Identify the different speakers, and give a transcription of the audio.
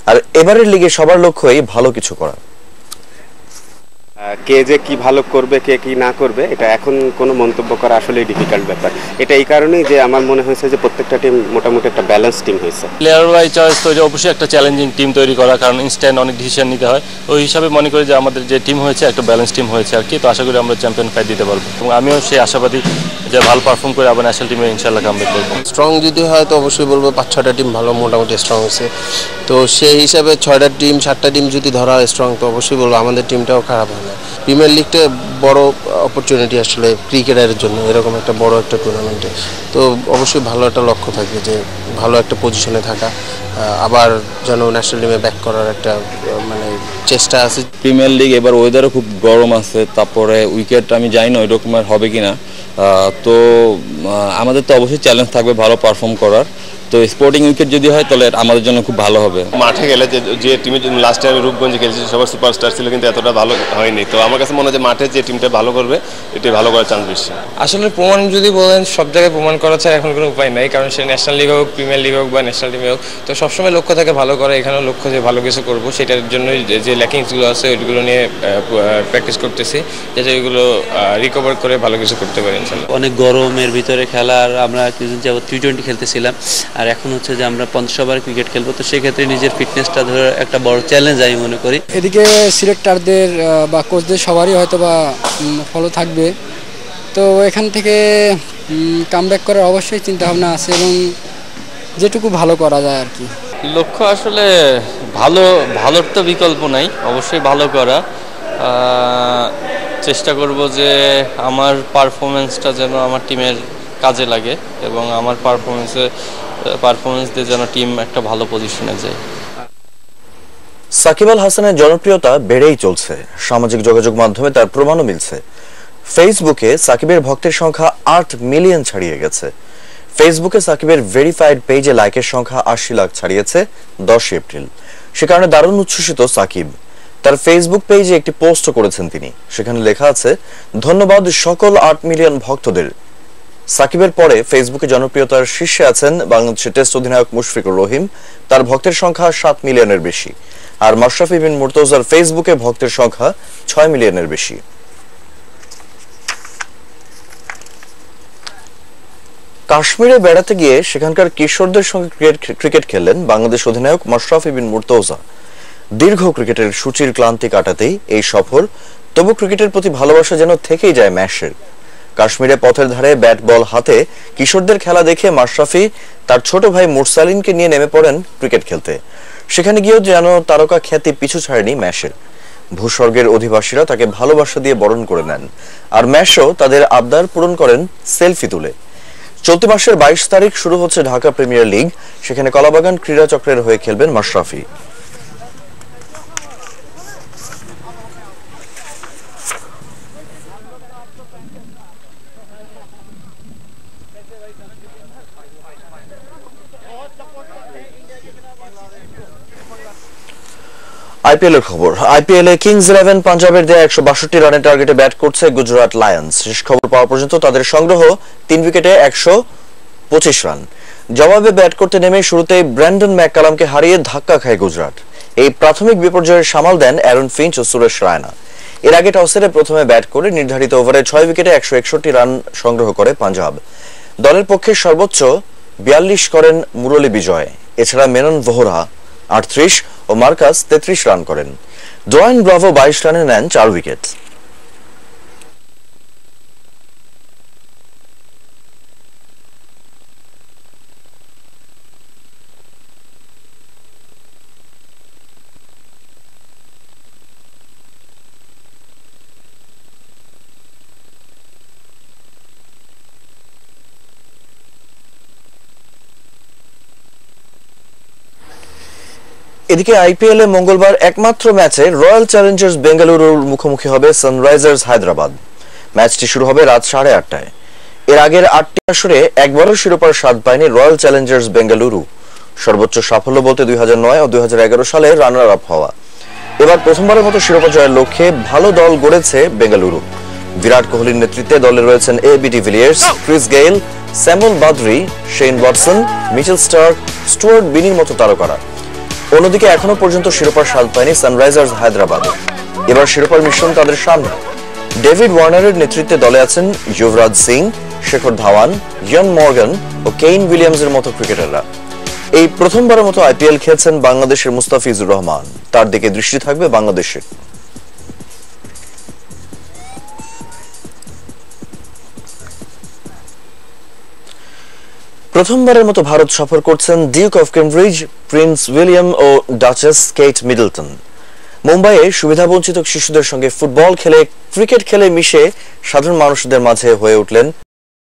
Speaker 1: আর এবারের লিগে সবার লক্ষ্যই ভালো কিছু করা।
Speaker 2: কে যে কি ভালো করবে কে কি না করবে এটা এখন কোনো মন্তব্য করা আসলে ডিফিকাল্ট ব্যাপার। এটা এই কারণেই যে আমার মনে হয়েছে যে প্রত্যেকটা টিম মোটামুটি একটা ব্যালেন্স টিম হয়েছে।
Speaker 3: প্লেয়ার ওয়াইজ চয়েস তৈরি অবশ্যই একটা চ্যালেঞ্জিং টিম তৈরি করা, কারণ ইনস্ট্যান্ট অনেক ডিসিশন নিতে হয়। ওই হিসাবে মনে করি যে আমাদের যে টিম হয়েছে একটা ব্যালেন্স টিম হয়েছে আর কি। তো আশা করি আমরা চ্যাম্পিয়ন ফাইট দিতে পারবো এবং আমিও সেই আশাবাদী যে ভালো পারফর্ম করে আবার ন্যাশনাল টিমে ইনশাল্লাহ কামব্যাক করবো।
Speaker 4: স্ট্রং যদি হয় তো অবশ্যই বলবো 5-6টা টিম ভালো মোটামুটি স্ট্রং হয়েছে। তো সেই হিসাবে 6টা টিম 7টা টিম যদি ধরা হয় স্ট্রং, তো অবশ্যই বলবো আমাদের টিমটাও খারাপ হয় না। প্রিমিয়ার লিগটা বড় অপরচুনিটি আসলে ক্রিকেটারের জন্য, এরকম একটা বড় একটা টুর্নামেন্টে। তো অবশ্যই ভালো একটা লক্ষ্য থাকবে যে ভালো একটা পজিশনে থাকা, আবার যেন ন্যাশনাল টিমে ব্যাক করার একটা মানে চেষ্টা আছে।
Speaker 5: প্রিমিয়ার লিগ এবার ওয়েদারও খুব গরম আছে, তারপরে উইকেট আমি জানি না ওই রকমের হবে কিনা। তো আমাদের তো অবশ্যই চ্যালেঞ্জ থাকবে ভালো পারফর্ম করার। তো স্পোর্টিং উইকেট যদি হয় তাহলে আমাদের জন্য খুব ভালো হবে।
Speaker 6: মাঠে গেলে যে টিমের জন্য লাস্ট টাইম রূপগঞ্জে খেলছে সবার সুপারস্টার ছিল, কিন্তু এতটা ভালো হয়নি। তো আমার কাছে মনে হয় যে মাঠে যে টিমটা ভালো করবে এটাই ভালো করার চান্স বেশি।
Speaker 7: আসলে প্রমাণ যদি বলেন, সব জায়গায় প্রমাণ করা ছাড়া এখন কোনো উপায় নাই, কারণ সে ন্যাশনাল লিগ হোক, প্রিমিয়ার লিগ হোক বা ন্যাশনাল টিমে হোক, তো সবসময় লক্ষ্য থাকে ভালো করা। এখানেও লক্ষ্য যে ভালো কিছু করবো, সেটার জন্যই যে ল্যাকিংসগুলো আছে ওইগুলো নিয়ে প্র্যাকটিস করতেছি, যাতে ওইগুলো রিকভার করে ভালো কিছু করতে পারি ইনশাল্লাহ।
Speaker 8: অনেক গরমের ভিতরে খেলার আমরা কিছুদিন যাবত T20 খেলতেছিলাম, আর এখন হচ্ছে যে আমরা 50 ওভার ক্রিকেট খেলবো। তো সেক্ষেত্রে নিজের ফিটনেসটা ধরে একটা বড় চ্যালেঞ্জ আমি মনে করি।
Speaker 9: এদিকে সিলেক্টরদের বা কোচদের সবারই হয়তো বা ফলো থাকবে, তো এখান থেকে কামব্যাক করার অবশ্যই চিন্তাভাবনা আছে এবং যেটুকু ভালো করা যায় আর কি।
Speaker 3: লক্ষ্য আসলে ভালোর তো বিকল্প নাই, অবশ্যই ভালো করা। চেষ্টা করব যে আমার পারফরমেন্সটা যেন আমার টিমের কাজে লাগে এবং আমার পারফরমেন্স দিয়ে যেন টিম একটা ভালো পজিশনে যায়।
Speaker 1: সাকিব আল হাসানের জনপ্রিয়তা বেড়েই চলছে, সামাজিক যোগাযোগ মাধ্যমে তার প্রমাণও মিলছে। ফেসবুকে সাকিবের ভক্তের সংখ্যা 8 মিলিয়ন ছাড়িয়ে গেছে। ফেসবুকে সাকিবের ভেরিফাইড পেজে লাইকের সংখ্যা 80 লাখ ছাড়িয়েছে 10 এপ্রিল। সে কারণে দারুণ উচ্ছ্বসিত সাকিব। তার ফেসবুক পেজে একটি পোস্ট করেছেন তিনি, সেখানে লেখা আছে, ধন্যবাদ সকল 8 মিলিয়ন ভক্তদের। সাকিবের পরে ফেসবুকে জনপ্রিয়তার শীর্ষে আছেন বাংলাদেশের টেস্ট অধিনায়ক মুশফিকুর রহিম, তার ভক্তের সংখ্যা 7 মিলিয়নের বেশি। আর মাশরাফি বিন মুর্তজার ফেসবুকে ভক্তের সংখ্যা 6 মিলিয়নের বেশি। কাশ্মীরে বেড়াতে গিয়ে সেখানকার কিশোরদের সঙ্গে ক্রিকেট খেললেন বাংলাদেশ অধিনায়ক মাশরাফি বিন মুর্তজা। দীর্ঘ ক্রিকেটের সূচির ক্লান্তি কাটাতেই এই সফর, তবু ক্রিকেটের প্রতি ভালোবাসা যেন থেকেই যায় ম্যাশের। কাশ্মীরে পথের ধারে ব্যাট বল হাতে কিশোরদের খেলা দেখে মাশরাফি তার ছোট ভাই মুরসালিনকে নিয়ে নেমে পড়েন ক্রিকেট খেলতে। সেখানে গিয়েও যেন তারকা খ্যাতি পিছু ছাড়েনি ম্যাশের। ভূস্বর্গের অধিবাসীরা তাকে ভালোবাসা দিয়ে বরণ করে নেন, আর ম্যাশও তাদের আবদার পূরণ করেন সেলফি তুলে। চলতি মাসের 22 তারিখ শুরু হচ্ছে ঢাকা প্রিমিয়ার লিগ, সেখানে কলাবাগান ক্রীড়া চক্রের হয়ে খেলবেন মাশরাফি। আইপিএল এর খবর। আইপিএল এ কিংস 11 পাঞ্জাবের দেয়া 162 রানের টার্গেটে ব্যাট করছে গুজরাট লায়ন্স। শেষ খবর পাওয়া পর্যন্ত তাদের সংগ্রহ 3 উইকেটে 125 রান। জবাবে ব্যাট করতে নেমে শুরুতেই ব্র্যান্ডন ম্যাককালামকে হারিয়ে ধাক্কা খায় গুজরাট। এই প্রাথমিক বিপর্যয়ের সামাল দেন অ্যারন ফিঞ্চ ও সুরেশ রায়না। এর আগে টসে প্রথমে ব্যাট করে নির্ধারিত ওভারে 6 উইকেটে 161 রান সংগ্রহ করে পাঞ্জাব। দলের পক্ষে সর্বোচ্চ 42 করেন মুরলী বিজয়। এছাড়া মেনন ভোহরা 38 ও মার্কাস 33 রান করেন। ডোয়াইন ব্রাভো 22 রানে নেন 4 উইকেট। এদিকে আইপিএল এ মঙ্গলবার একমাত্র ম্যাচে রয়্যাল চ্যালেঞ্জার্স বেঙ্গালুরুর মুখোমুখি হবে সানরাইজার্স হায়দ্রাবাদ। ম্যাচটি শুরু হবে রাত 8:30টায়। এর আগের 8টি আসরে একবারও শিরোপার স্বাদ পায়নি রয়্যাল চ্যালেঞ্জার্স বেঙ্গালুরু। সর্বোচ্চ সাফল্য বলতে 2009 ও 2011 সালে রানার আপ হওয়া। এবার প্রথমবারের মতো শিরোপা জয়ের লক্ষ্যে ভালো দল গড়েছে বেঙ্গালুরু। বিরাট কোহলির নেতৃত্বে দলে রয়েছেন AB de Villiers, Chris Gayle, Samuel Badree, Shane Watson, Mitchell Starc, Stuart বিনির মতো তারকারা। অন্যদিকে এখনো পর্যন্ত শিরোপার স্বাদ পায়নি সানরাইজার্স হায়দ্রাবাদ। এবার শিরোপার মিশন তাদের সামনে। ডেভিড ওয়ার্নারের নেতৃত্বে দলে আছেন যুবরাজ সিং, শেখর ধাওয়ান, ইয়ন মর্গান ও কেইন উইলিয়ামসের মতো ক্রিকেটাররা। এই প্রথমবারের মতো আইপিএল খেলছেন বাংলাদেশের মুস্তাফিজুর রহমান। তার দিকে দৃষ্টি থাকবে বাংলাদেশের। প্রথমবারের মতো ভারত সফর করছেন duke of Cambridge, prince William ও ডাচেস কেট মিডলটন। মুম্বাইয়ে সুবিধাবঞ্চিত শিশুদের সঙ্গে ফুটবল খেলে, ক্রিকেট খেলে মিশে সাধারণ মানুষদের মাঝে হয়ে উঠলেন